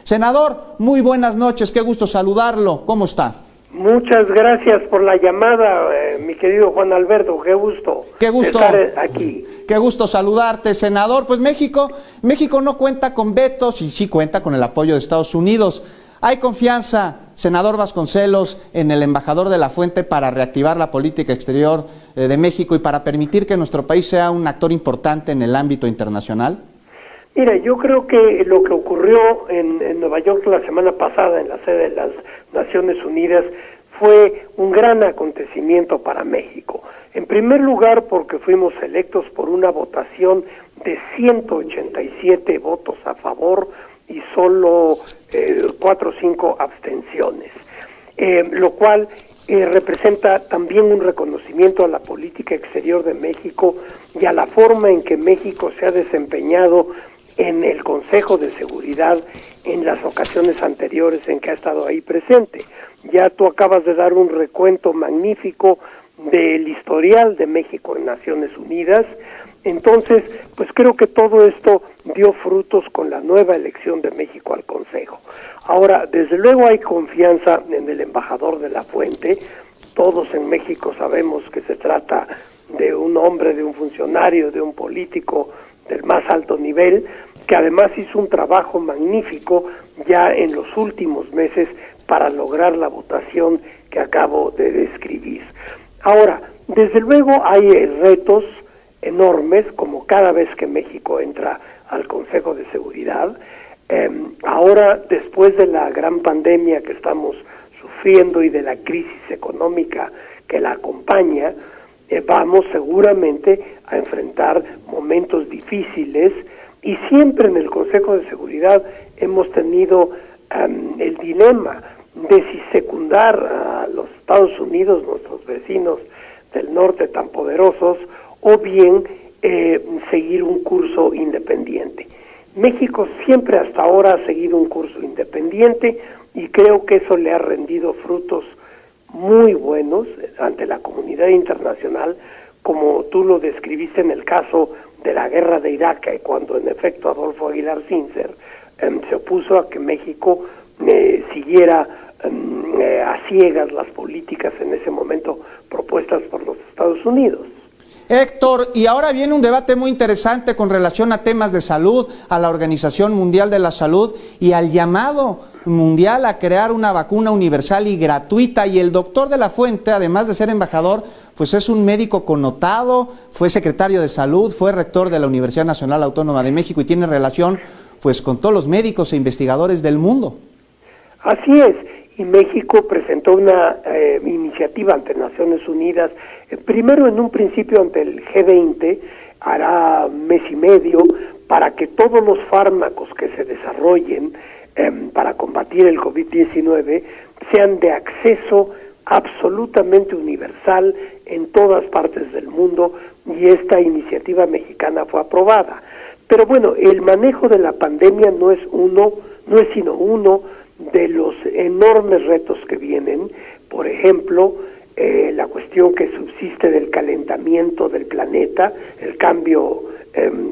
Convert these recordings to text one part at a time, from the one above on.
Senador, muy buenas noches, qué gusto saludarlo, ¿cómo está? Muchas gracias por la llamada, mi querido Juan Alberto, qué gusto estar aquí. Qué gusto saludarte, senador. Pues México no cuenta con vetos y sí cuenta con el apoyo de Estados Unidos. ¿Hay confianza, senador Vasconcelos, en el embajador de la Fuente para reactivar la política exterior de México y para permitir que nuestro país sea un actor importante en el ámbito internacional? Mira, yo creo que lo que ocurrió en Nueva York la semana pasada en la sede de las Naciones Unidas fue un gran acontecimiento para México. En primer lugar, porque fuimos electos por una votación de 187 votos a favor y solo 4 o 5 abstenciones, lo cual representa también un reconocimiento a la política exterior de México y a la forma en que México se ha desempeñado en el Consejo de Seguridad en las ocasiones anteriores en que ha estado ahí presente. Ya tú acabas de dar un recuento magnífico del historial de México en Naciones Unidas. Entonces, pues creo que todo esto dio frutos con la nueva elección de México al Consejo. Ahora, desde luego hay confianza en el embajador de la Fuente. Todos en México sabemos que se trata de un hombre, de un funcionario, de un político del más alto nivel, que además hizo un trabajo magnífico ya en los últimos meses para lograr la votación que acabo de describir. Ahora, desde luego hay retos enormes, como cada vez que México entra al Consejo de Seguridad. Ahora, después de la gran pandemia que estamos sufriendo y de la crisis económica que la acompaña, vamos seguramente a enfrentar momentos difíciles y siempre en el Consejo de Seguridad hemos tenido el dilema de si secundar a los Estados Unidos, nuestros vecinos del norte tan poderosos, o bien seguir un curso independiente. México siempre hasta ahora ha seguido un curso independiente y creo que eso le ha rendido frutos muy buenos ante la comunidad internacional, como tú lo describiste en el caso de la guerra de Irak, cuando en efecto Adolfo Aguilar Sincer se opuso a que México siguiera a ciegas las políticas en ese momento propuestas por los Estados Unidos. Héctor, y ahora viene un debate muy interesante con relación a temas de salud, a la Organización Mundial de la Salud y al llamado mundial a crear una vacuna universal y gratuita. Y el doctor de la Fuente, además de ser embajador, pues es un médico connotado, fue secretario de Salud, fue rector de la Universidad Nacional Autónoma de México y tiene relación pues con todos los médicos e investigadores del mundo. Así es, y México presentó una iniciativa ante Naciones Unidas, primero en un principio ante el G20, hará mes y medio, para que todos los fármacos que se desarrollen para combatir el COVID-19 sean de acceso absolutamente universal en todas partes del mundo, y esta iniciativa mexicana fue aprobada. Pero bueno, el manejo de la pandemia no es sino uno de los enormes retos que vienen. Por ejemplo, la cuestión que subsiste del calentamiento del planeta, el cambio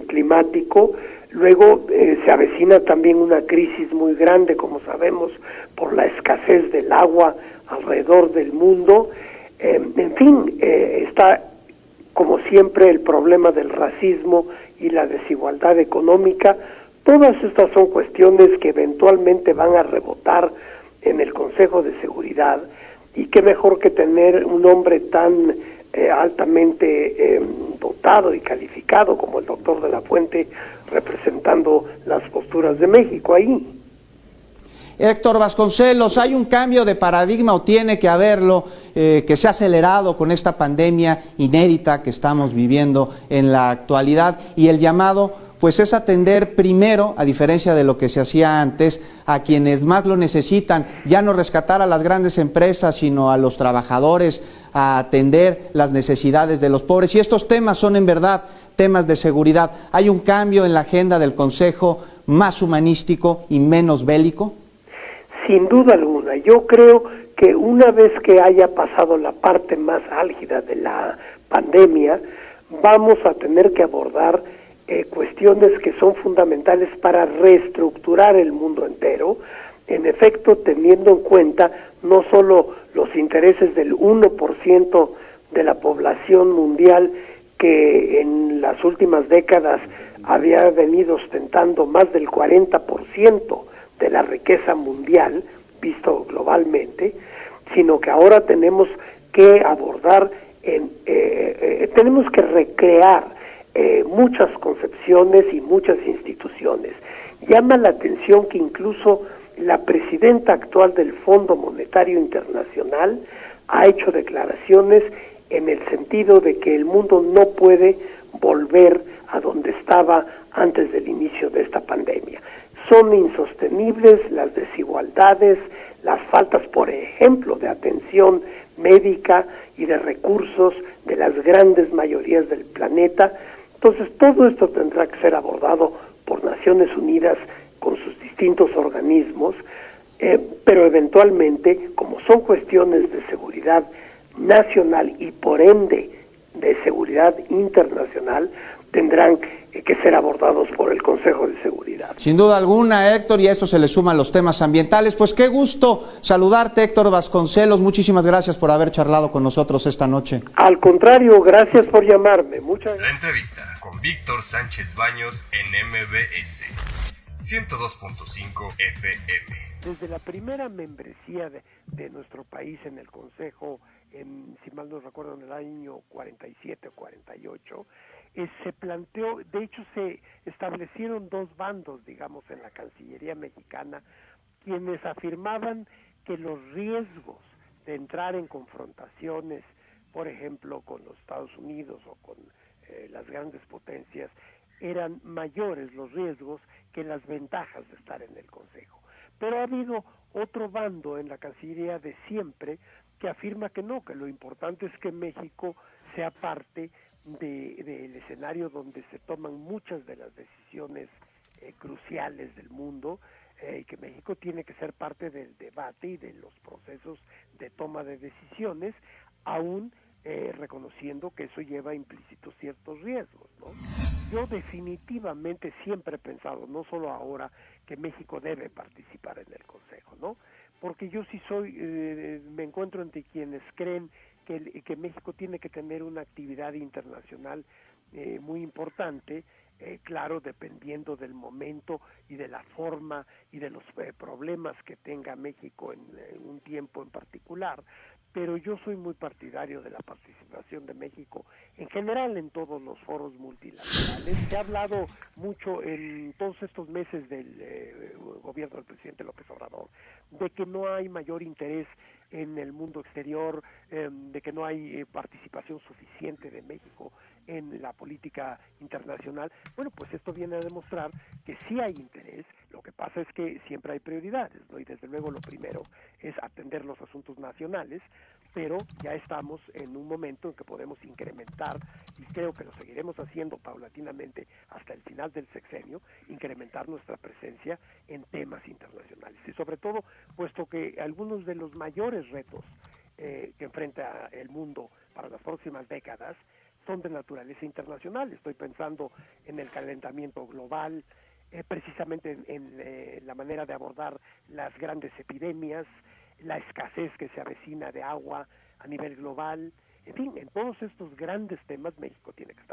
climático. Luego se avecina también una crisis muy grande, como sabemos, por la escasez del agua alrededor del mundo. En fin, está como siempre el problema del racismo y la desigualdad económica. Todas estas son cuestiones que eventualmente van a rebotar en el Consejo de Seguridad, y qué mejor que tener un hombre tan altamente dotado y calificado como el doctor de la Fuente representando las posturas de México ahí. Héctor Vasconcelos, ¿hay un cambio de paradigma o tiene que haberlo que se ha acelerado con esta pandemia inédita que estamos viviendo en la actualidad? Y el llamado pues es atender primero, a diferencia de lo que se hacía antes, a quienes más lo necesitan, ya no rescatar a las grandes empresas, sino a los trabajadores, a atender las necesidades de los pobres. Y estos temas son en verdad temas de seguridad. ¿Hay un cambio en la agenda del Consejo más humanístico y menos bélico? Sin duda alguna. Yo creo que una vez que haya pasado la parte más álgida de la pandemia, vamos a tener que abordar cuestiones que son fundamentales para reestructurar el mundo entero, en efecto teniendo en cuenta no solo los intereses del 1% de la población mundial que en las últimas décadas había venido ostentando más del 40% de la riqueza mundial, visto globalmente, sino que ahora tenemos que abordar, tenemos que recrear muchas concepciones y muchas instituciones. Llama la atención que incluso la presidenta actual del Fondo Monetario Internacional ha hecho declaraciones en el sentido de que el mundo no puede volver a donde estaba antes del inicio de esta pandemia. Son insostenibles las desigualdades, las faltas, por ejemplo, de atención médica y de recursos de las grandes mayorías del planeta. Entonces, todo esto tendrá que ser abordado por Naciones Unidas con sus distintos organismos, pero eventualmente, como son cuestiones de seguridad nacional y por ende de seguridad internacional, tendrán que ser abordados por el Consejo de Seguridad. Sin duda alguna, Héctor, y a esto se le suman los temas ambientales. Pues qué gusto saludarte, Héctor Vasconcelos. Muchísimas gracias por haber charlado con nosotros esta noche. Al contrario, gracias por llamarme. Muchas gracias. La entrevista con Víctor Sánchez Baños en MBS 102.5 FM. Desde la primera membresía de nuestro país en el Consejo, si mal no recuerdo, en el año 47 o 48, se planteó, de hecho se establecieron dos bandos, digamos, en la Cancillería mexicana, quienes afirmaban que los riesgos de entrar en confrontaciones, por ejemplo, con los Estados Unidos o con las grandes potencias, eran mayores los riesgos que las ventajas de estar en el Consejo. Pero ha habido otro bando en la Cancillería de siempre que afirma que no, que lo importante es que México sea parte del escenario donde se toman muchas de las decisiones cruciales del mundo, y que México tiene que ser parte del debate y de los procesos de toma de decisiones, aún reconociendo que eso lleva implícitos ciertos riesgos, ¿no? Yo definitivamente siempre he pensado, no solo ahora, que México debe participar en el Consejo, ¿no? Porque yo sí me encuentro entre quienes creen que México tiene que tener una actividad internacional muy importante, claro, dependiendo del momento y de la forma y de los problemas que tenga México en un tiempo en particular, pero yo soy muy partidario de la participación de México en general en todos los foros multilaterales. Se ha hablado mucho en todos estos meses del gobierno del presidente López Obrador de que no hay mayor interés en el mundo exterior, de que no hay participación suficiente de México en la política internacional. Bueno, pues esto viene a demostrar que sí hay interés. Lo que pasa es que siempre hay prioridades, ¿no? Y desde luego lo primero es atender los asuntos nacionales, pero ya estamos en un momento en que podemos incrementar, y creo que lo seguiremos haciendo paulatinamente hasta el final del sexenio, incrementar nuestra presencia en temas internacionales. Y sobre todo, puesto que algunos de los mayores retos que enfrenta el mundo para las próximas décadas son de naturaleza internacional. Estoy pensando en el calentamiento global, precisamente en la manera de abordar las grandes epidemias, la escasez que se avecina de agua a nivel global. En fin, en todos estos grandes temas México tiene que estar